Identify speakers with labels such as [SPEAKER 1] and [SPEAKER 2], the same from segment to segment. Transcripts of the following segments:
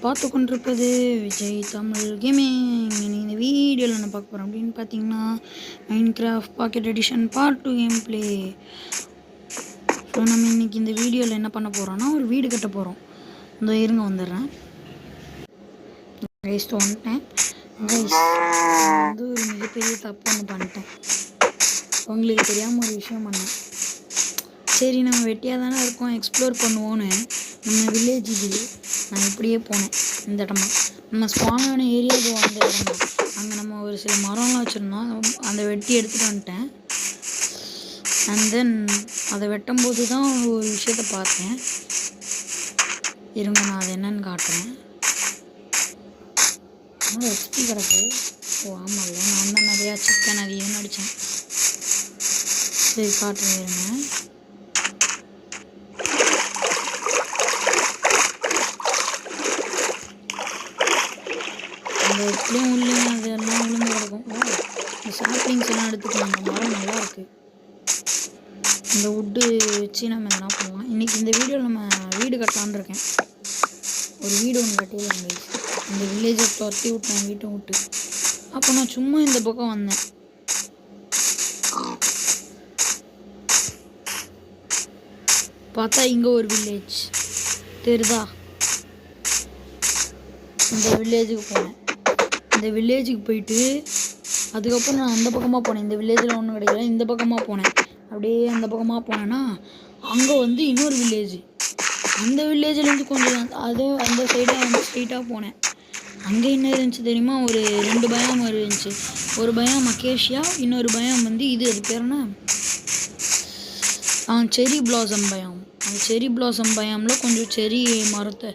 [SPEAKER 1] பார்த்து கொண்டிருப்பது விஜய் தமிழ் கேமிங். இந்த வீடியோவில் என்ன பார்க்க போகிறோம் அப்படின்னு பார்த்தீங்கன்னா, Minecraft pocket edition part 2 game play. So நம்ம இன்றைக்கி இந்த வீடியோவில் என்ன பண்ண போகிறோன்னா, ஒரு வீடு கட்ட போகிறோம். இந்த இருங்க வந்துடுறேன். ரைஸ்ட்டு வந்துட்டேன். வந்து ஒரு மிகப்பெரிய தப்பு ஒன்று பண்ணிட்டேன். உங்களுக்கு தெரியாமல் ஒரு விஷயம் பண்ணேன். சரி நம்ம வெட்டியாக தானே இருக்கோம், எக்ஸ்ப்ளோர் பண்ணுவோன்னு நம்ம வில்லேஜ் இது நான் இப்படியே போனேன். இந்த இடமா நம்ம ஸ்பானான ஏரியாவுக்கு வந்த இடமா, அங்கே நம்ம ஒரு சில மரம்லாம் வச்சுருந்தோம். அதை வெட்டி எடுத்துகிட்டு வந்துட்டேன். அண்ட் தென் அதை வெட்டும்போது தான் ஒரு விஷயத்த பார்த்தேன். இருங்க நான் அதை என்னன்னு காட்டுறேன். எக்ஸ்பி கிடக்கு. ஓ ஆமாம் இல்லை, நான் தான் நிறையா சிக்கன் அதிகம் அடித்தேன். சரி காட்டுறேன் இருங்க. அந்த எப்படியும் உள்ளே அதெல்லாம் விழுந்து கிடக்கும். இந்த சாப்ளிங்ஸ் எல்லாம் எடுத்துக்கலாம். அந்த மரம் நல்லாயிருக்கு. இந்த வுட்டு வச்சு நம்ம எதனா பண்ணலாம். இன்றைக்கி இந்த வீடியோவில் நம்ம வீடு கட்டலான்னு இருக்கேன். ஒரு வீடு ஒன்று கட்டிடலாம். இந்த வில்லேஜை துரத்தி விட்டேன் வீட்டை விட்டு. அப்போ நான் சும்மா இந்த பக்கம் வந்தேன். பார்த்தா இங்கே ஒரு வில்லேஜ் தெரியுதா. இந்த வில்லேஜுக்கு போனேன். இந்த வில்லேஜுக்கு போயிட்டு அதுக்கப்புறம் நான் அந்த பக்கமாக போனேன். இந்த வில்லேஜில் ஒன்றும் கிடைக்கல. இந்த பக்கமாக போனேன். அப்படியே அந்த பக்கமாக போனேன்னா அங்கே வந்து இன்னொரு வில்லேஜ். அந்த வில்லேஜ்லேருந்து கொஞ்சம் அது அந்த சைடாக வந்து ஸ்ட்ரெயிட்டாக போனேன். அங்கே என்ன இருந்துச்சு தெரியுமா, ஒரு 2 பயம் இருந்துச்சு. ஒரு பயம் அக்கேஷியா, இன்னொரு பயம் வந்து இது அது பேர் என்ன, செரி பிளாசம் பயம். அந்த செரி பிளாசம் பயமில் கொஞ்சம் செரி மரத்தை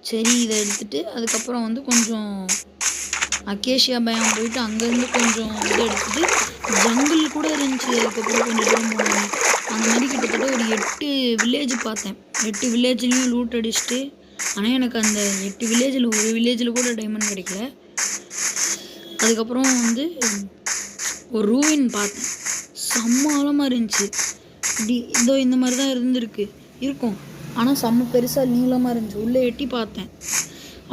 [SPEAKER 1] செரி இதை எடுத்துகிட்டு அதுக்கப்புறம் வந்து கொஞ்சம் அக்கேஷியா பயம் போயிட்டு அங்கேருந்து கொஞ்சம் இதை எடுத்துகிட்டு ஜங்கிள் கூட இருந்துச்சு. அதுக்கப்புறம் கொஞ்சம் தூரம் போனாங்க. அந்த மாதிரி கிட்டத்தட்ட ஒரு 8 வில்லேஜ் பார்த்தேன். 8 வில்லேஜ்லேயும் லூட் அடிச்சுட்டு, ஆனால் எனக்கு அந்த 8 வில்லேஜில் ஒரு வில்லேஜில் கூட டைமண்ட் கிடைக்கல. அதுக்கப்புறம் வந்து ஒரு ரூவின் பார்த்தேன். செம்ம ஆழமாக இருந்துச்சு. இப்படி இதோ இந்த மாதிரி தான் இருக்கும். ஆனால் செம்ம பெருசாக நீளமாக இருந்துச்சு. உள்ளே எட்டி பார்த்தேன்.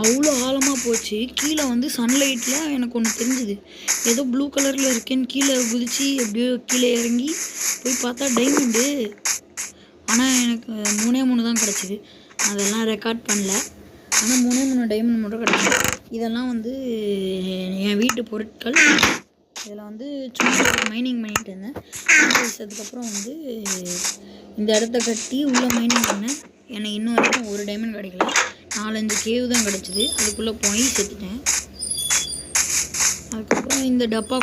[SPEAKER 1] அவ்வளோ ஆழமாக போச்சு. கீழே வந்து சன்லைட்டில் எனக்கு ஒன்று தெரிஞ்சுது. ஏதோ ப்ளூ கலரில் இருக்கேன்னு கீழே குதித்து எப்படியோ கீழே இறங்கி போய் பார்த்தா டைமண்டு. ஆனால் எனக்கு 3 தான் கிடச்சிது. அதெல்லாம் ரெக்கார்ட் பண்ணல. ஆனால் 3 டைமண்ட் மட்டும் கிடச்சிது. இதெல்லாம் வந்து என் வீட்டு பொருட்கள். இதில் வந்து சும்மா மைனிங் பண்ணிகிட்டு இருந்தேன். அதுக்கப்புறம் வந்து இந்த இடத்த கட்டி உள்ளே மைனிங் பண்ணேன். எனக்கு இன்னும் வரைக்கும் ஒரு டைமண்ட் கிடைக்கல. 4-5 கேவ் தான் கிடச்சிது. அதுக்குள்ளே போய் செத்துட்டேன். அதுக்கப்புறம் இந்த டப்பா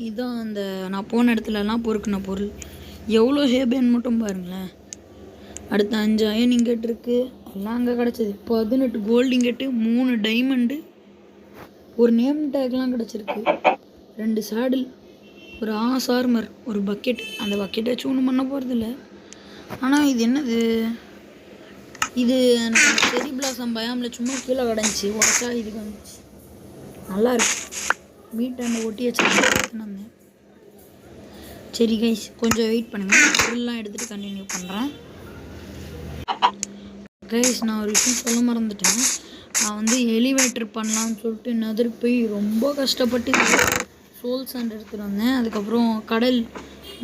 [SPEAKER 1] இதுதான் அந்த நான் போன இடத்துலலாம் பொறுக்கின பொருள். எவ்வளோ ஹேபேன் மட்டும் பாருங்களேன். அடுத்த 5 அயன் இங்கெட் இருக்குது. எல்லாம் அங்கே கிடச்சிது. 18 கோல்டு இங்கெட்டு, 3 டைமண்டு, ஒரு நேம் டேக்லாம் கிடச்சிருக்கு, 2 சேடில், ஒரு ஆர்மர், ஒரு பக்கெட். அந்த பக்கெட்டை வச்சு ஒன்றும் பண்ண போகிறதில்ல. ஆனால் இது என்னது, இது எனக்கு செரி பிளாசம் பயாமில் சும்மா கீழே கிடந்துச்சு. உடச்சா இதுக்கு வந்துச்சு. நல்லாயிருக்கு. வீட்டை ஒட்டி வச்சுருந்தேன். சரி கைஸ், கொஞ்சம் வெயிட் பண்ணுங்கள். பொருள்லாம் எடுத்துகிட்டு கண்டினியூ பண்ணுறேன். கைஸ் நான் ஒரு விஷயம் சொல்ல மறந்துட்டேன். நான் வந்து எலிவேட்டர் பண்ணலான்னு சொல்லிட்டு நதிருக்கு போய் ரொம்ப கஷ்டப்பட்டு சோல் சாண்ட் எடுத்துகிட்டு வந்தேன். அதுக்கப்புறம் கடல்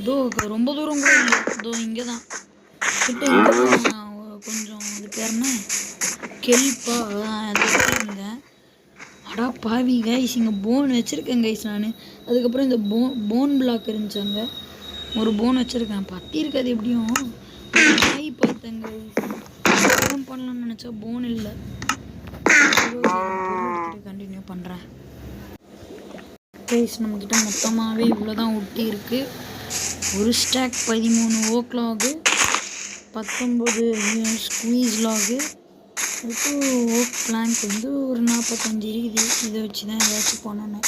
[SPEAKER 1] இதோ ரொம்ப தூரம் கூட இல்லை, இதோ இங்கே தான் கிட்ட கொஞ்சம் இது பேர்னா கெல்ப்பா அது வச்சுருந்தேன். அடா பாவி கைஸ், இங்கே போன் வச்சுருக்கேன் கைஸ் நான். அதுக்கப்புறம் இந்த போன் பிளாக் இருந்துச்சு. அங்கே ஒரு போன் வச்சுருக்கேன். பற்றி இருக்காது எப்படியும். நாய் பார்த்தேங்க. போன் பண்ணலான்னு நினச்சா போன் இல்லை. கண்டினியூ பண்ணுறேன் கைஸ். நம்மக்கிட்ட மொத்தமாகவே இவ்வளோ தான் ஒட்டி இருக்குது. ஒரு ஸ்டாக் 13 ஓக் லாகு, 19 ஸ்குவீஸ் லாகு, ஓக் பிளாங்க் வந்து ஒரு 45 இருக்குது. இதை வச்சு தான் ஏதாச்சும் பண்ணணும்.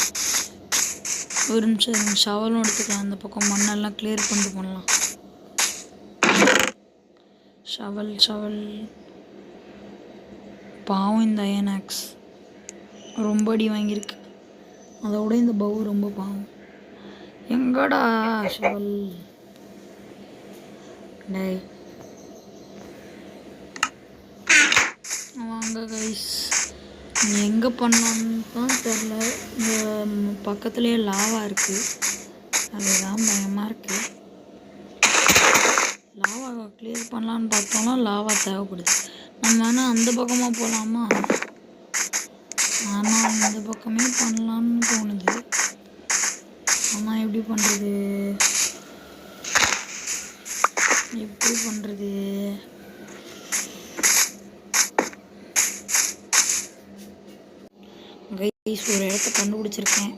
[SPEAKER 1] ஒரு நிமிஷம் ஷவலும் எடுத்துக்கலாம். அந்த பக்கம் மண்ணெல்லாம் கிளியர் பண்ணிட்டு பண்ணலாம். ஷவல் பாவம். இந்த அயனாக்ஸ் ரொம்ப அடி வாங்கியிருக்கு. அதோட இந்த பவு ரொம்ப பாவம். எங்கடா ஷவல் டே. வாங்க கைஸ், எங்கே பண்ணலான்னு தான் தெரில. இந்த பக்கத்துலேயே லாவா இருக்குது, அதுதான் பயமாக இருக்குது. லாவாவை கிளியர் பண்ணலான்னு பார்த்தோம்னா லாவா தேவைப்படுது. நம்ம வேணால் அந்த பக்கமாக போகலாமா? ஆனால் இந்த பக்கமே பண்ணலான்னு தோணுது. ஆனால் எப்படி பண்ணுறது? கைஸ், ஒரு இடத்த கண்டுபிடிச்சிருக்கேன்.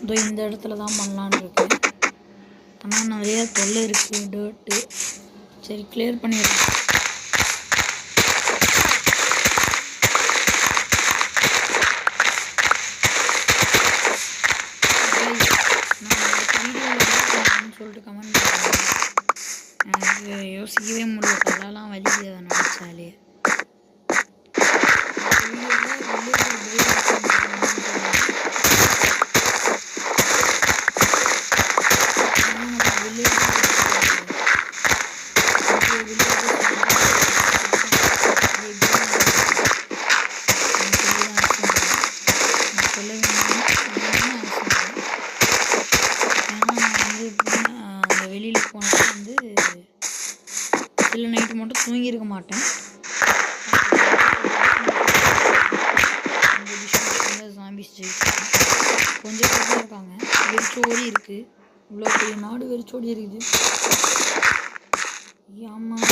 [SPEAKER 1] இதோ இந்த இடத்துல தான் பண்ணலான்னு இருக்கேன். ஆனால் நிறையா தொல்லை இருக்குது, டர்ட்டு. சரி, கிளியர் பண்ணிடுறேன். சொல்லிட்டு கமெண்ட் பண்ணுறேன். எனக்கு யோசிக்கவே முடியல, கல்லாலாம் வலிக்குது அதை நினச்சாலே. வெளியில் போனது வந்து சில நைட்டு மட்டும் தூங்கியிருக்க மாட்டேன். ஜாம்பிஸ் கொஞ்சம் பேர் தான் இருக்காங்க. வெறிச்சோடி இருக்குது, இவ்வளோ பெரிய நாடு வெறிச்சோடி இருக்குது. ஆமாம்,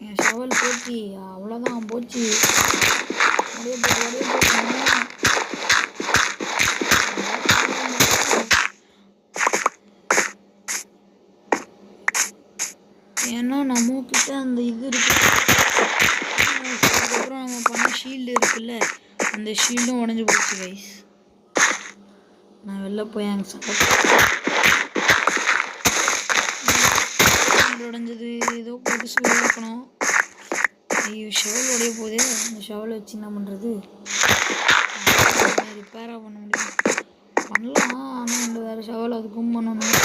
[SPEAKER 1] என் ஷவல் போச்சு, அவ்வளோதான் போச்சு. ஏன்னா நம்மக்கிட்ட அந்த இது இருக்கு. அதுக்கப்புறம் நம்ம பண்ண ஷீல்டு இருக்குல்ல, அந்த ஷீல்டும் உடஞ்சி போச்சு கைஸ். நான் வெளில போய் அங்கே உடஞ்சது ஏதோ போட்டு சூடாக்கணும். ஐயோ, ஷவல் உடைய போதே. அந்த ஷவலை வச்சு என்ன பண்ணுறது? ரிப்பேராக பண்ண முடியும், பண்ணலாம். ஆனால் அந்த வேறு ஷவல் அதுக்கும் பண்ணணும்.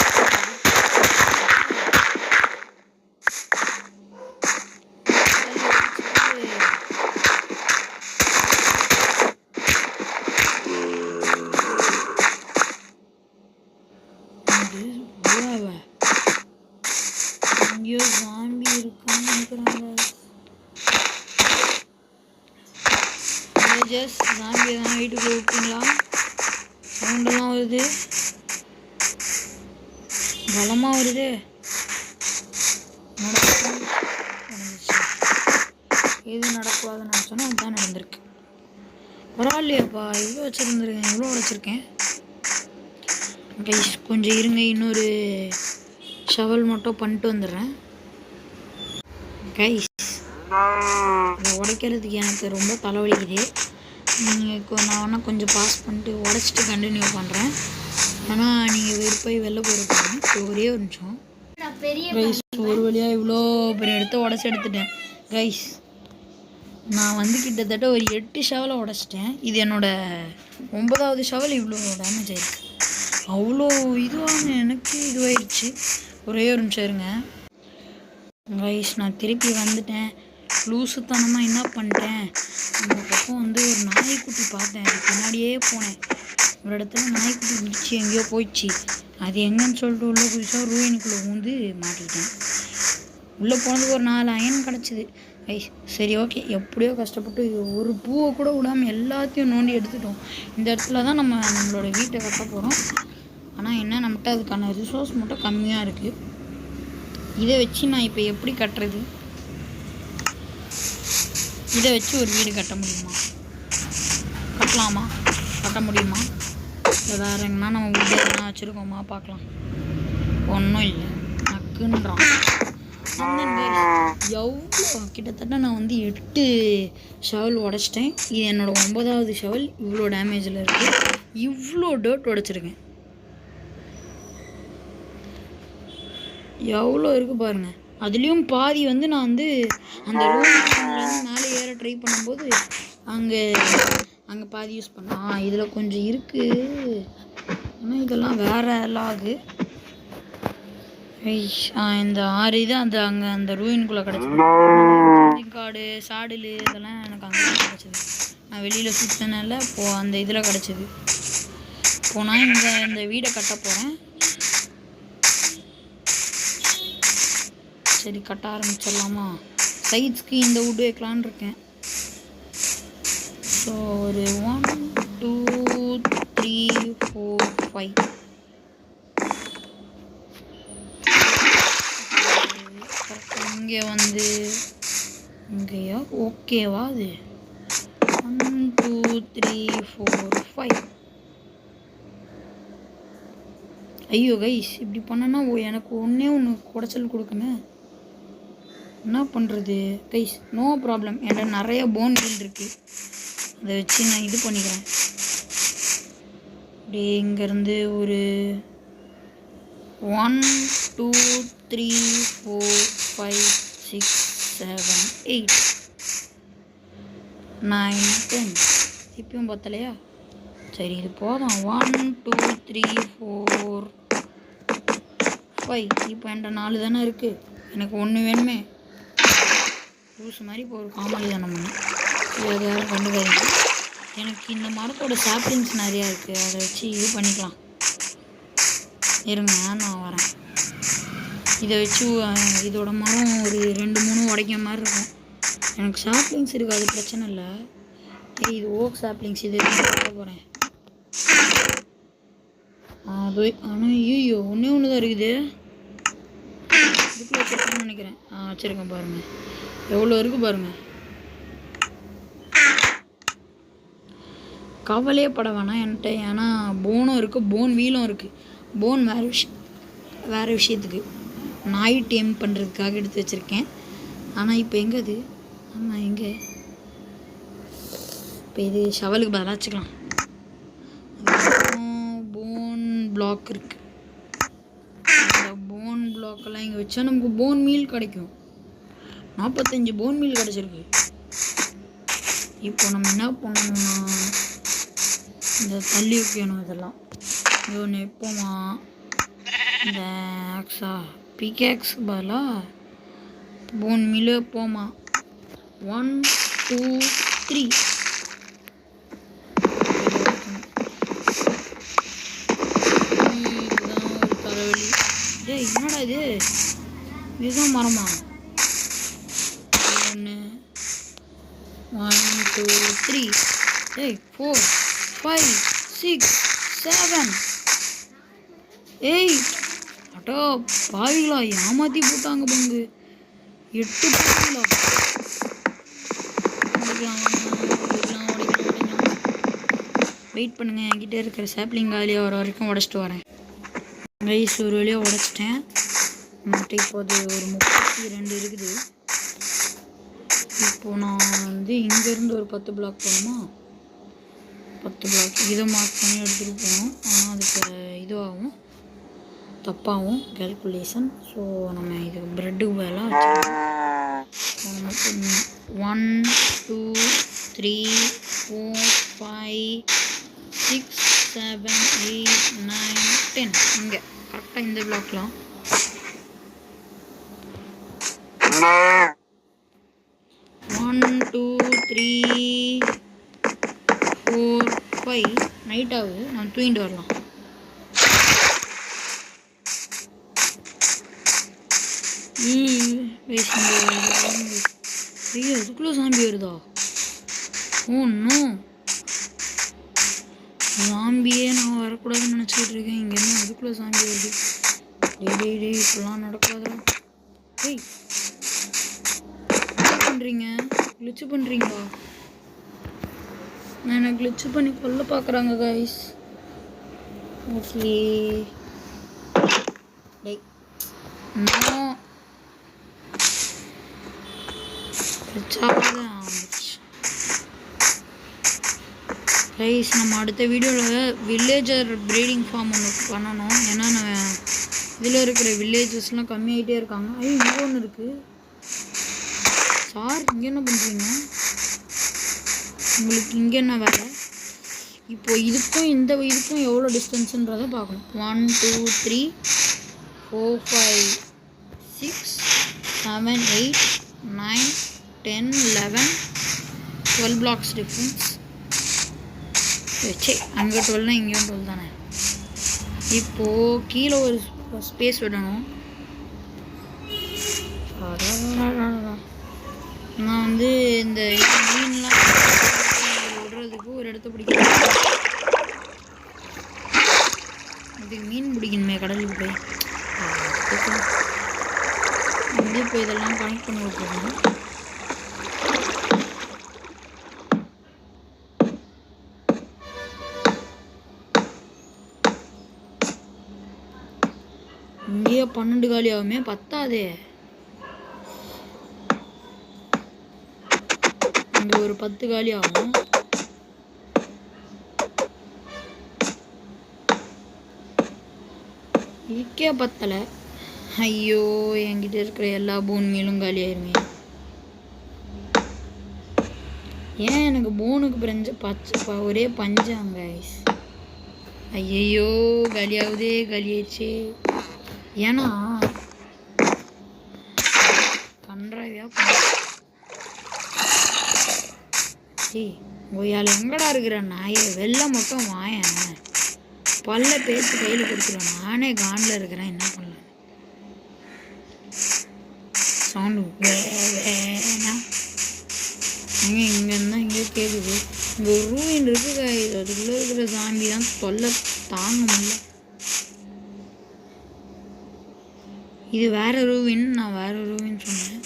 [SPEAKER 1] எங்கேயோ ஜாம்பி இருக்கான்னு நினைக்கிறாங்க. ஜஸ்ட் ஜாம்பி தான் வீட்டுக்குள்ளே விட்டீங்களா? சவுண்டெல்லாம் வருது, பலமாக வருது. எது நடக்கூடாதுன்னு நினச்சோன்னா அதுதான் நடந்திருக்கு. பரவாயில்லையாப்பா, இவ்வளோ வச்சுருந்துருக்கேன், இவ்வளோ உடைச்சிருக்கேன். கைஸ் கொஞ்சம் இருங்க, இன்னொரு ஷவல் மட்டும் பண்ணிட்டு வந்துடுறேன். கைஸ், அதை உடைக்கிறதுக்கு எனக்கு ரொம்ப தலைவலிக்குது. நீங்கள் நான் வேணால் கொஞ்சம் பாஸ் பண்ணிட்டு உடச்சிட்டு கண்டினியூ பண்ணுறேன். ஆனால் நீங்கள் வெறுப்பாய் வெளில போயிருப்பாங்க. ஒரே ஒரு நிமிஷம் கைஸ். ஒரு வழியாக இவ்வளோ பெரிய இடத்த உடச்சி எடுத்துட்டேன் கைஸ். நான் வந்து கிட்டத்தட்ட ஒரு 8 ஷவலை உடச்சிட்டேன். இது என்னோடய 9வது ஷவல். இவ்வளோ டேமேஜ் ஆகிடுச்சு. அவ்வளோ இதுவான எனக்கு இதுவாயிடுச்சு. ஒரே ஒரு நிமிஷம் இருங்க கைஸ். நான் திருப்பி வந்துட்டேன். லூசுத்தனமாக என்ன பண்ணிட்டேன், அந்த பக்கம் வந்து ஒரு நாய்க்குட்டி பார்த்தேன். அது பின்னாடியே போனேன். ஒரு இடத்துல நாய்க்குட்டி குதிச்சு எங்கேயோ போயிடுச்சு. அது எங்கன்னு சொல்லிட்டு உள்ளே குதிச்சா ரூயினுக்குள்ளே ஊந்து மாட்டிக்கிட்டேன். உள்ளே போனதுக்கு ஒரு 4 அயன் கிடச்சிது கைஸ். சரி, ஓகே, எப்படியோ கஷ்டப்பட்டு ஒரு பூவை கூட விடாமல் எல்லாத்தையும் நோண்டி எடுத்துட்டோம். இந்த இடத்துல தான் நம்மளோட வீட்டை கட்ட போகிறோம். ஆனால் என்ன, நம்மகிட்ட அதுக்கான ரிசோர்ஸ் மட்டும் கம்மியாக இருக்குது. இதை வச்சு நான் இப்போ எப்படி கட்டுறது? இதை வச்சு ஒரு வீடு கட்ட முடியுமா? கட்டலாமா? கட்ட முடியுமா? வேறு எங்கன்னா நம்ம வீடு எதனா வச்சுருக்கோமா பார்க்கலாம். ஒன்றும் இல்லை, நக்குன்றான். எவ்வளோ கிட்டத்தட்ட நான் வந்து 8 ஷவல் உடச்சிட்டேன். இது என்னோடய 9வது ஷவல். இவ்வளோ டேமேஜில் இருக்குது. இவ்வளோ டர்ட் உடச்சிருக்கேன். எவ்வளோ இருக்குது பாருங்கள். அதுலேயும் பாதி வந்து நான் வந்து அந்த ரூம்லேருந்து மேலே ஏற ட்ரை பண்ணும்போது அங்கே பாதி யூஸ் பண்ணேன். இதில் கொஞ்சம் இருக்குது. ஆனால் இதெல்லாம் வேறு லாகு. இந்த 6 இது அந்த ரூயின்குள்ளே கிடச்சிது. காடு சாடில் இதெல்லாம் எனக்கு அங்கே தான் கிடச்சிது. நான் வெளியில் சுற்றினால இப்போது அந்த இதில் கிடச்சிது. இப்போது நான் இந்த வீடை கட்ட போகிறேன். சரி, கட்ட ஆரம்பிச்சிடலாமா? சைட்ஸ்க்கு இந்த வுட் வைக்கலான்னு இருக்கேன். ஸோ ஒரு 1 2 3 4 5 இங்கே வந்து இங்கேயா ஓகேவா? அது 1 2 3 4 5. ஐயோ கைஸ், இப்படி பண்ணனா எனக்கு ஒன்று குடைச்சல் கொடுக்குமே. என்ன பண்ணுறது கைஸ்? No problem. என்கிட்ட நிறைய போன் மீல் இருக்குது. அதை வச்சு நான் இது பண்ணிக்கிறேன். அப்படியே இங்கேருந்து ஒரு 1 2 3 4 5 6 7 8 9 10. இப்பயும் பத்தலையா? சரி, இது போதும். 1 2 3 4 5. இப்போ என்கிட்ட 4 தானே இருக்குது. எனக்கு 1 வேணுமே. லூஸ் மாதிரி இப்போ ஒரு காமெடி தானே பண்ணேன். அதை யாரும் கண்டுக்காதீங்க. எனக்கு இந்த மரத்தோட சாப்ளிங்ஸ் நிறையா இருக்குது. அதை வச்சு இது பண்ணிக்கலாம். இருங்க, நான் வரேன். இதை வச்சு இதோட மரம் ஒரு 2-3 உடைக்கிற மாதிரி இருக்கும். எனக்கு சாப்ளிங்ஸ் இருக்குது, அது பிரச்சனை இல்லை. இது ஓக் சாப்ளிங்ஸ். இது பார்க்க போகிறேன். அது ஆனால் ஐயோ ஒன்று தான் இருக்குது. இதுக்குள்ள வச்சுருக்கேன்னு நினைக்கிறேன். வச்சுருக்கேன் பாருங்கள். எவ்வளோ இருக்குது பாருங்கள். கவலையே பட வேணாம் என்கிட்ட. ஏன்னா போனும் இருக்குது, போன் வீலும் இருக்குது. போன் வேறு விஷயத்துக்கு நாய் டேம் பண்ணுறதுக்காக எடுத்து வச்சுருக்கேன். ஆனால் இப்போ எங்கே அது? ஆமாம், எங்கே? இப்போ இது ஷவலுக்கு பதிலாக வச்சுக்கலாம். போன் பிளாக் இருக்குது. அந்த போன் பிளாக்கெல்லாம் இங்கே வச்சா நமக்கு போன் மீல் கிடைக்கும். 45 போன் மீல் கிடச்சிருக்கு. இப்போ நம்ம என்ன பண்ணணும்னா இந்த தள்ளி வைக்கணும். இதெல்லாம் இது ஒன்று எப்போமா இந்த பிகேக்ஸ் பதிலாக போன் மீல் போமா. 1 2 3. இதுதான் ஒரு தலைவலி. என்னடா இது? இதுதான் மரமா? 1 2 3 4 5 6 7 8. அட்டோ பாவிங்களா, ஏமாற்றி போட்டாங்க பங்கு. 8 பாவிங்களா. வெயிட் பண்ணுங்கள். என்கிட்ட இருக்கிற சாப்ளிங் காலியாக வர வரைக்கும் உடச்சிட்டு வரேன். ரைஸ் ஒரு வழியாக உடச்சிட்டேன். மட்டும் இப்போது ஒரு 32 இருக்குது. இப்போது நான் வந்து இங்கேருந்து ஒரு 10 பிளாக் போகணுமா? 10 பிளாக் இதை மார்க் பண்ணி எடுத்துகிட்டு போகணும். ஆனால் அதுக்கு இதுவாகும், தப்பாகும் கேல்குலேஷன். ஸோ நம்ம இது ப்ரெட்டுக்கு பதிலாக வச்சுக்கலாம். 1 2 3 4 5 6 7 8 9 10. இங்கே கரெக்டாக இந்த பிளாக்லாம் 1 2 3 4 5. நைட் ஆகுது, நான் தூங்கிட்டு வரலாம். ஐயோ, அதுக்குள்ளே சாம்பி வருதா? ஓ இன்னும் சாம்பியே நான் வரக்கூடாதுன்னு நினச்சிக்கிட்டு இருக்கேன். இங்கே என்ன அதுக்குள்ளே சாம்பி வருது? டே இப்பெல்லாம் நடக்காதா? டேய், என்ன பண்ணுறீங்க? கிளிச்சு பண்ணுறீங்களா? நான் எனக்கு கிளிச்சு பண்ணி கொல்ல பார்க்குறாங்க கைஸ். ஓகே டேய், கைஸ் நம்ம அடுத்த வீடியோவில் வில்லேஜர் ப்ரீடிங் ஃபார்ம் ஒன்று பண்ணணும். ஏன்னா நான் இதில் இருக்கிற வில்லேஜஸ்லாம் கம்மியாகிட்டே இருக்காங்க. இங்கே ஒன்று இருக்குது சார். இங்கே என்ன பண்ணுறீங்க? உங்களுக்கு இங்கே என்ன வேலை? இப்போது இதுக்கும் இந்த இதுக்கும் எவ்வளோ டிஸ்டன்ஸுன்றதை பார்க்கணும். 1 2 3 4 5 6 7 8 9 10 11 12 blocks டிஃப்ரென்ஸ். சரி, அங்கே 12 இங்கேயும் 12 தானே. இப்போது கீழே ஒரு ஸ்பேஸ் விடணும். நான் வந்து இந்த மீன்லாம் விடுறதுக்கு ஒரு இடத்த பிடிக்கணும். இதுக்கு மீன் பிடிக்கணுமே கடலுக்கு போய். வந்து இப்போ இதெல்லாம் கனெக்ட் பண்ணி விட்டுருக்கணும். இங்கேயே 12 காலி ஆகுமே, பத்தாதே. இங்கே ஒரு 10 காலி ஆகும். இதுக்கே பத்தலை. ஐயோ, என்கிட்ட இருக்கிற எல்லா போன் மீலும் காலி ஆயிருமே. ஏன் எனக்கு போனுக்கு ஒரே பஞ்சாங்க. ஐயோ, காலியாகுதே, காலியாயிடுச்சு. ஏன்னா கன்றாவியா ஒய்யால் எங்கடா இருக்கிற நாயை வெளில மட்டும் வாயன். பல்ல பேச்சு கையில் கொடுத்துருவேன். நானே காண்டில் இருக்கிறேன், என்ன பண்ணல. சவுண்டு வேணா இங்கேருந்து தான் இங்கே கேட்குது. இங்கே ஒரு ரூயின் இருக்குது. அதுக்குள்ளே இருக்கிற சாம்பி தான் தொல்லை தாங்க முடியல. இது வேறு ரூவின், நான் வேறு ரூவின்னு சொன்னேன்.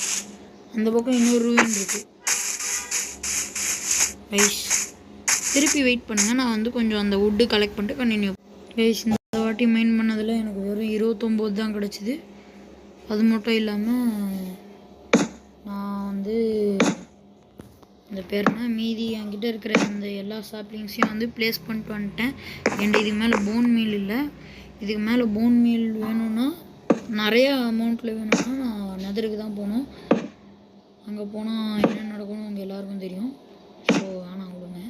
[SPEAKER 1] அந்த பக்கம் இன்னொரு ரூவின் இருக்குது. கைஸ் திருப்பி வெயிட் பண்ணுங்கள். நான் வந்து கொஞ்சம் அந்த வுட்டு கலெக்ட் பண்ணிட்டு கண்டினியூ. கைஸ் இந்த வாட்டி மெயின் பண்ணதில் எனக்கு வெறும் 29 தான் கிடச்சிது. அது மட்டும் இல்லாமல் நான் வந்து இந்த பேர்னா மீதி என்கிட்ட இருக்கிற இந்த எல்லா சாப்ளிங்ஸையும் வந்து ப்ளேஸ் பண்ணிட்டு வந்துட்டேன். என்கிட்ட இதுக்கு மேலே போன் மீல் இல்லை. இதுக்கு மேலே போன் மீல் வேணும்னா நிறையா அமௌண்ட்டில் வேணும்னா நான் நெதருக்கு தான் போகணும். அங்கே போனால் என்ன நடக்கணும் அங்கே எல்லாருக்கும் தெரியும். ஸோ ஆனால் விடுங்க,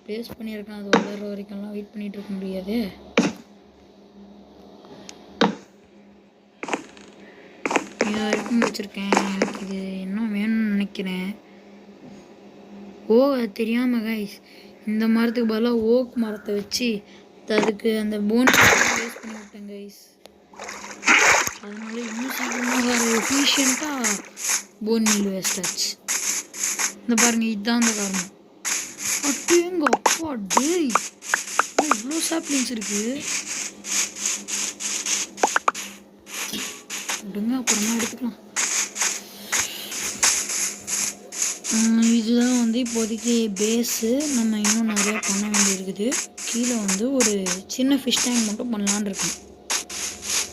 [SPEAKER 1] ப்ளேஸ் பண்ணியிருக்கேன். அது வளர்கிற வரைக்கும்லாம் வெயிட் பண்ணிகிட்டு இருக்க முடியாது. இது வரைக்கும் வச்சுருக்கேன். எனக்கு இது என்ன வேணும்னு நினைக்கிறேன். அது தெரியாமல் கைஸ் இந்த மரத்துக்கு பதிலாக ஓக் மரத்தை வச்சு அதுக்கு அந்த போன் ப்ளேஸ் பண்ணி விட்டேன் கைஸ். அதனால இன்னும் சீக்கிரமாக எஃபிஷியண்ட்டாக போன் மீல் வேஸ்ட் ஆச்சு. இந்த பாருங்கள், இதுதான் அந்த காரணம். அப்படிங்க அப்பா டேய், இவ்வளோ சாப்ளிங்ஸ் இருக்குது. விடுங்க, அப்புறமா எடுத்துக்கலாம். இதுதான் வந்து இப்போதைக்கு பேஸு. நம்ம இன்னும் நிறையா பண்ண வேண்டியிருக்குது. கீழே வந்து ஒரு சின்ன ஃபிஷ் டேங்க் மட்டும் பண்ணலான்னு இருக்கேன்.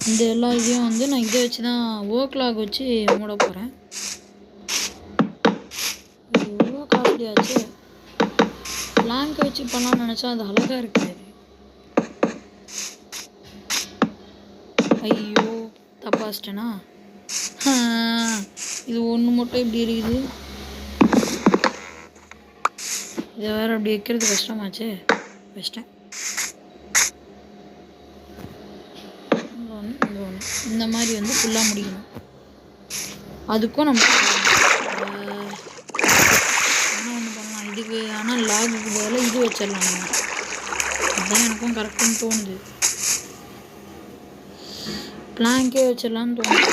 [SPEAKER 1] இந்த எல்லா இதையும் வந்து நான் இதை வச்சு தான் ஓக்லாக் வச்சு மூட போகிறேன். எவ்வளோ காஸ்ட்லியாச்சு. பிளாங்கை வச்சு பண்ணலான்னு நினச்சா அது அழகாக இருக்காது. ஐயோ தப்பாச்சிட்டேனா? இது ஒன்று மட்டும் இப்படி இருக்குது. இதை வேறு அப்படி வைக்கிறது கஷ்டமாச்சு. வச்சிட்டேன். இந்த மாதிரி வந்து ஃபுல்லாக முடிக்கணும். அதுக்கும் நம்ம என்ன ஒன்று பண்ணலாம் இதுக்கு. ஆனால் லாகுக்கு பதிலாக இது வச்சிடலாம். நம்ம அதுதான் எனக்கும் கரெக்டுன்னு தோணுது. பிளாங்கே வச்சிடலான்னு தோணுது.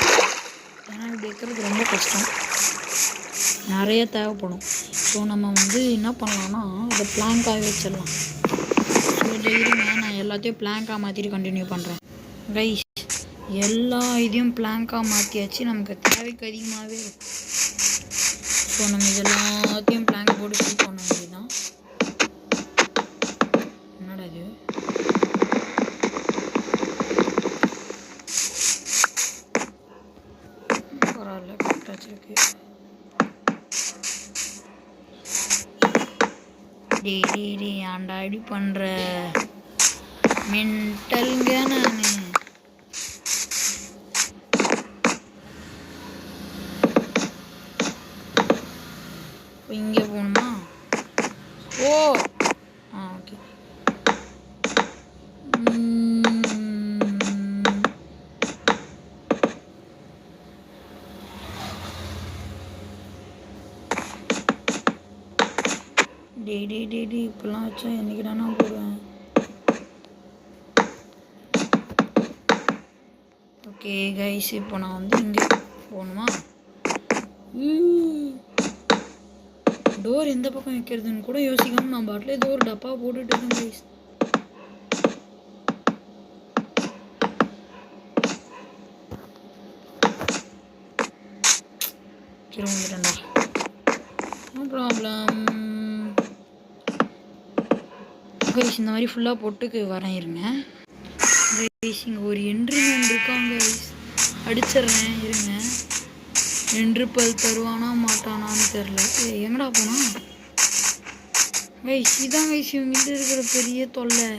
[SPEAKER 1] ஏன்னா இப்படி வைக்கிறது ரொம்ப கஷ்டம், நிறைய தேவைப்படும். ஸோ நம்ம வந்து என்ன பண்ணலாம்னா இதை பிளாங்காக வச்சிடலாம். ஸோ இருங்க, நான் எல்லாத்தையும் பிளாங்காக மாற்றிட்டு கண்டினியூ பண்ணுறேன். கைஸ் எல்லா இதையும் பிளாங்காக மாற்றியாச்சு. நமக்கு தேவைக்கு அதிகமாகவே இருக்கும். ஸோ நம்ம இதெல்லாத்தையும் பிளாங்க் போட்டு ஃபில் பண்ண வேண்டியதுதான். என்னடா இது? பரவாயில்ல, கரெக்டாக வச்சுருக்கு. டே ஆண்டா இப்படி பண்ற மென்டல்ங்க நான். இங்கே போகணுமா? ஓ ஓகே. டே இப்பெல்லாம் வச்சா என்னைக்கு நான் போடுவேன். ஓகே கைஸ், இப்போ நான் வந்து இங்கே போகணுமா? டோர் எந்த பக்கம் வைக்கிறதுன்னு கூட யோசிக்காம நான் பாட்டில் ஏதோ ஒரு டப்பா போட்டுட்டு இருக்கேன் கைஸ். கீழே வந்துட்டேன்டா, நோ ப்ராப்ளம் கைஸ். இந்த மாதிரி ஃபுல்லாக போட்டுக்கு வரேன் இருங்க கைஸ். இங்கே ஒரு என்ட்ரிமேன் இருக்காங்க கைஸ், அடிச்சிட்றேன் இருங்க. என்ட்ரி பல் தருவானா மாட்டானான்னு தெரில. எங்கடா போனா கைஸ்? இதான் கைஸ் இவங்ககிட்ட இருக்கிற பெரிய தொல்லை.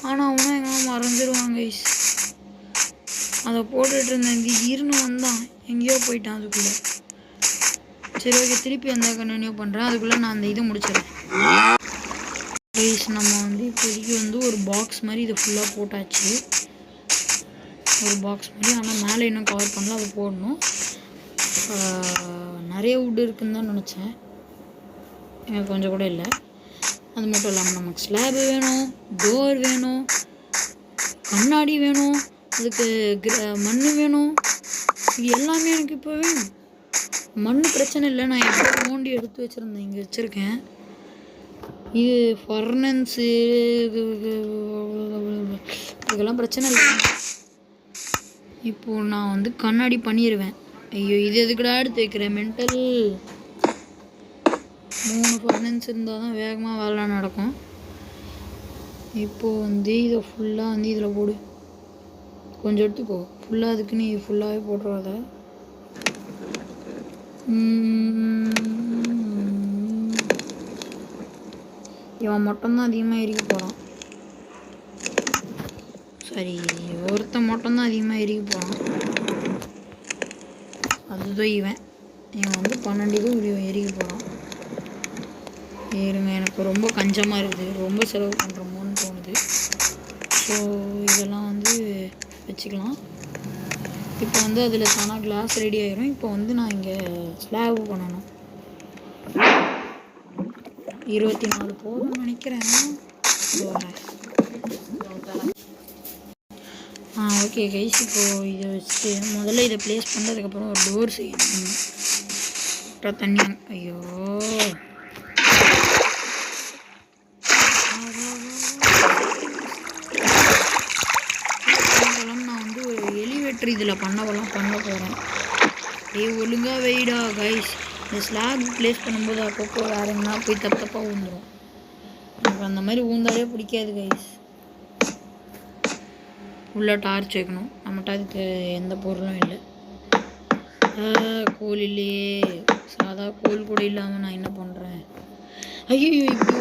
[SPEAKER 1] ஆனால் அவனும் எங்கன்னா மறந்துடுவாங்க கைஸ். அதை போட்டுட்டு இருந்தேன், திடீர்னு வந்தான், எங்கேயோ போயிட்டான் அதுக்குள்ளே. சரி ஓகே, திருப்பி அந்த கண்டினியூ பண்ணுறேன். அதுக்குள்ளே நான் அந்த இதை முடிச்சிடறேன் கைஸ். நம்ம வந்து இப்போதைக்கு வந்து ஒரு பாக்ஸ் மாதிரி இதை ஃபுல்லாக போட்டாச்சு, ஒரு பாக்ஸ் மாதிரி. ஆனால் மேலே இன்னும் கவர் பண்ணல, அதை போடணும். நிறைய வுட் இருக்குன்னு தான் நினச்சேன், எனக்கு கொஞ்சம் கூட இல்லை. அது மட்டும் இல்லாமல் நமக்கு ஸ்லாபு வேணும், டோர் வேணும், கண்ணாடி வேணும், அதுக்கு மண் வேணும். இது எல்லாமே எனக்கு இப்போ வேணும். மண் பிரச்சனை இல்லை, நான் எப்போ தோண்டி எடுத்து வச்சுருந்தேன், இங்கே வச்சுருக்கேன். இது ஃபர்னன்ஸு இதுக்கெல்லாம் பிரச்சனை இல்லை. இப்போது நான் வந்து கண்ணாடி பண்ணிடுவேன். ஐயோ, இது எதுக்குடா எடுத்து வைக்கிறேன் மென்டல். 3 ஃபர்னன்ஸ் இருந்தால் தான் வேகமாக வேலை நடக்கும். இப்போது வந்து இதை ஃபுல்லாக வந்து இதில் போடு, கொஞ்சம் எடுத்துக்கோ. ஃபுல்லாக அதுக்கு நீ ஃபுல்லாகவே போட்டுறாத. இவன் மட்டும்தான் அதிகமாக எரிக்க போகிறான். சரி, ஒருத்தன் மட்டும்தான் அதிகமாக எரிக்க போகிறான், அதுதான் இவன் வந்து 12 இதுவும் எரிக்க போகிறான். இருங்க, எனக்கு ரொம்ப கஞ்சமாக இருக்குது, ரொம்ப செலவு பண்ணுறோமோன்னு தோணுது. ஸோ இதெல்லாம் வந்து வச்சுக்கலாம். இப்போ வந்து அதில் தானாக கிளாஸ் ரெடி ஆயிரும். இப்போ வந்து நான் இங்கே ஸ்லாப் பண்ணணும். 24 போதும்னு நினைக்கிறேன். ஓகே கைஸ், இப்போது இதை வச்சுட்டு முதல்ல இதை ப்ளேஸ் பண்ணதுக்கப்புறம் ஒரு டோர் செய்யணும். அப்புறம் தண்ணி, ஐயோ நான் வந்து ஒரு எலிவேட்டர் இதில் பண்ண போகிறேன். ஒழுங்காக வெயிடா கைஸ். இந்த ஸ்லாப் ப்ளேஸ் பண்ணும்போது அப்பப்போ வேறு எங்கன்னா போய் தப்பாக ஊந்துடும். எனக்கு அந்த மாதிரி ஊந்தாலே பிடிக்காது கைஸ். உள்ளே டார்ச் வைக்கணும், நம்மகிட்ட அதுக்கு எந்த பொருளும் இல்லை. கோல் இல்லையே, சாதா கோல் கூட இல்லாமல் நான் என்ன பண்ணுறேன்? ஐயோ, இப்படி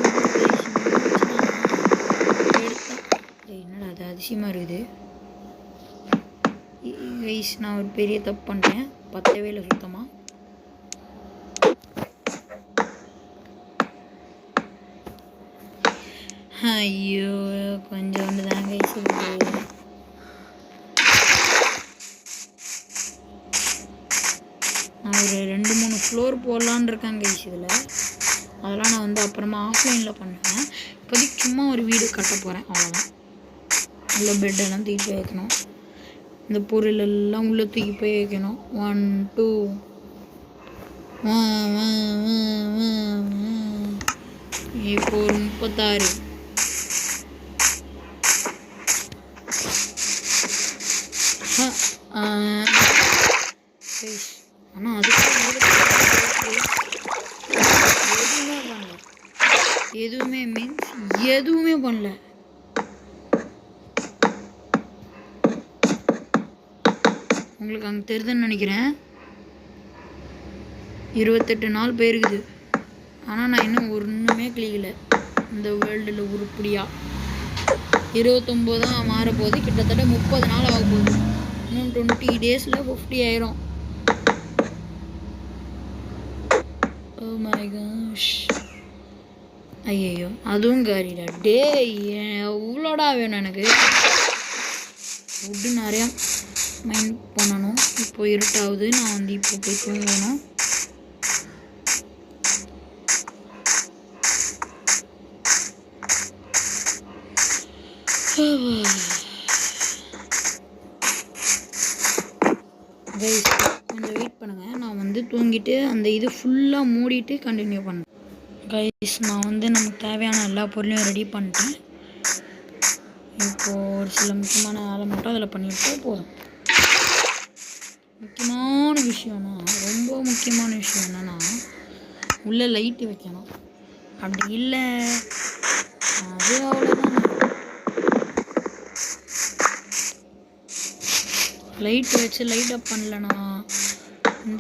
[SPEAKER 1] எடுத்தேன். என்னடா அது அதிசயமாக இருக்குது கைஸ். நான் ஒரு பெரிய தப்பு பண்ணிட்டேன், பத்தவே இல்லை சுத்தமாக. ஐயோ, கொஞ்சோண்டு தான் கைஸ் இருக்குது. நான் ஒரு 2-3 ஃப்ளோர் போடலான்னு இருக்கேன் கைஸ் இதில். அதெல்லாம் நான் வந்து அப்புறமா ஆஃப்லைனில் பண்ணுவேன். இப்போதைக்கு சும்மா ஒரு வீடு கட்ட போகிறேன், அவ்வளோதான். உள்ள பெட்டெல்லாம் தூக்கி போய் வைக்கணும், இந்த பொருள் எல்லாம் உள்ளே தூக்கி போய் வைக்கணும். 1 2 இப்போ ஒரு 36. ஆனால் அதுக்கு எதுவுமே பண்ணல, எதுவுமே மீன்ஸ் எதுவுமே பண்ணல. உங்களுக்கு அங்கே தெரியுதுன்னு நினைக்கிறேன். 28 நாள் போயிருக்குது. ஆனால் நான் இன்னும் ஒன்றுமே கிளிக்கல இந்த வேர்ல்டில் உருப்படியாக. 29 தான் மாறப்போகுது. கிட்டத்தட்ட 30 நாள் ஆக போகுது. இன்னும் 20 டேஸில் 50 ஆயிரும். Oh my gosh. ஐயோ அதுவும் காரிடா. டே எவ்வளோடா வேணும் எனக்கு? ஃபுட்டு நிறையா மைண்ட் பண்ணணும். இப்போ இருட்டாகுது. நான் வந்து இப்போ போய் தூங்கணும். கைஸ் கொஞ்சம் வெயிட் பண்ணுங்கள். நான் வந்து தூங்கிட்டு அந்த இது ஃபுல்லாக மூடிட்டு கண்டினியூ பண்ணேன். கைஸ் நான் வந்து நமக்கு தேவையான எல்லா பொருளையும் ரெடி பண்ணிட்டேன். இப்போது ஒரு சில முக்கியமான வேலை மட்டும் அதில் பண்ணிவிட்டு போதும். முக்கியமான விஷயம்னா, ரொம்ப முக்கியமான விஷயம் என்னென்னா, உள்ளே லைட்டு வைக்கணும். அப்படி இல்லை அது அவ்வளோதான். லைட் வச்சு லைட் அப் பண்ணலனா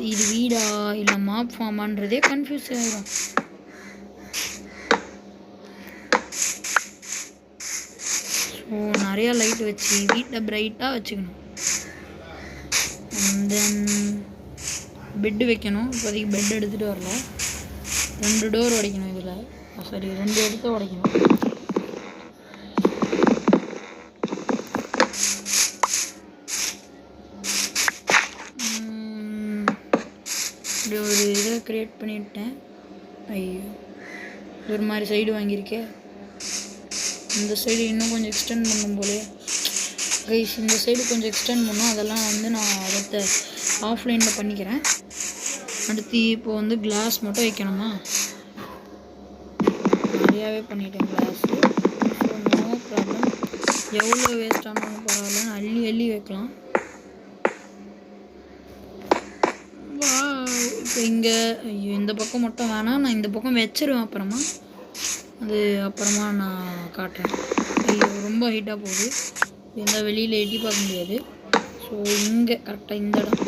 [SPEAKER 1] இது வீடா இல்லை மாப் ஃபார்மான்றதே கன்ஃபியூஸ் ஆகிடும். ஸோ நிறையா லைட் வச்சு வீட்டை பிரைட்டாக வச்சுக்கணும். அண்ட் தென் பெட்டு வைக்கணும். இப்போதைக்கு பெட் எடுத்துகிட்டு வரல. 2 டோர் உடைக்கணும். இதில் சரி 2 எடுத்து உடைக்கணும். இப்படி ஒரு இதை க்ரியேட் பண்ணிவிட்டேன். ஐயோ ஒரு மாதிரி சைடு வாங்கியிருக்கேன். இந்த சைடு இன்னும் கொஞ்சம் எக்ஸ்டெண்ட் பண்ணும் போலே கைஸ். இந்த சைடு கொஞ்சம் எக்ஸ்டெண்ட் பண்ணும். அதெல்லாம் வந்து நான் அடுத்த ஆஃப்லைனில் பண்ணிக்கிறேன். அடுத்து இப்போது வந்து கிளாஸ் மட்டும் வைக்கணுமா? நிறையாவே பண்ணிட்டேன் கிளாஸு. So no problem. எவ்வளோ வேஸ்ட் ஆனாலும் பரவாயில்ல, அள்ளி அள்ளி வைக்கலாம். இப்போ இங்கே ஐயோ இந்த பக்கம் மட்டும் வேணாம். நான் இந்த பக்கம் வச்சிருவேன் அப்புறமா. அது அப்புறமா நான் காட்டுறேன். ஐயோ ரொம்ப ஹைட்டாக போகுது. எந்த வெளியில் எட்டி பார்க்க முடியாது. ஸோ இங்கே கரெக்டாக இந்த இடம்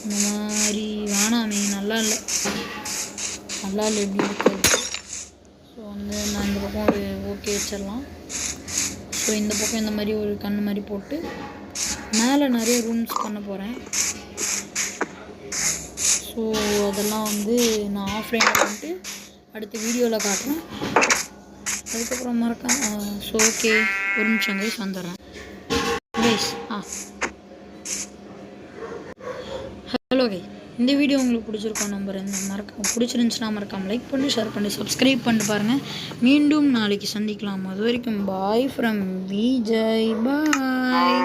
[SPEAKER 1] இந்த மாதிரி வேணாமே. நல்லா இல்லை எப்படி இருக்காது. ஸோ வந்து நான் இந்த பக்கம் ஒரு ஓகே வச்சிடலாம். ஸோ இந்த பக்கம் இந்த மாதிரி ஒரு கண் மாதிரி போட்டு மேலே நிறைய ரூம்ஸ் பண்ண போகிறேன். ஸோ அதெல்லாம் வந்து நான் ஆஃப்லைனில் பண்ணிட்டு அடுத்த வீடியோவில் காட்டுறேன். அதுக்கப்புறம் மறக்காம ஸோ ஓகே ஒரு நிமிஷம் கைஸ் வந்துடுறேன் கைஸ். ஹலோ கை, இந்த வீடியோ உங்களுக்கு பிடிச்சிருக்கோம் நம்புறேன். பிடிச்சிருந்துச்சுன்னா மறக்காமல் லைக் பண்ணி ஷேர் பண்ணி சப்ஸ்கிரைப் பண்ணிட்டு பாருங்கள். மீண்டும் நாளைக்கு சந்திக்கலாம். அது வரைக்கும் பாய் ஃப்ரம் விஜய். பாய்.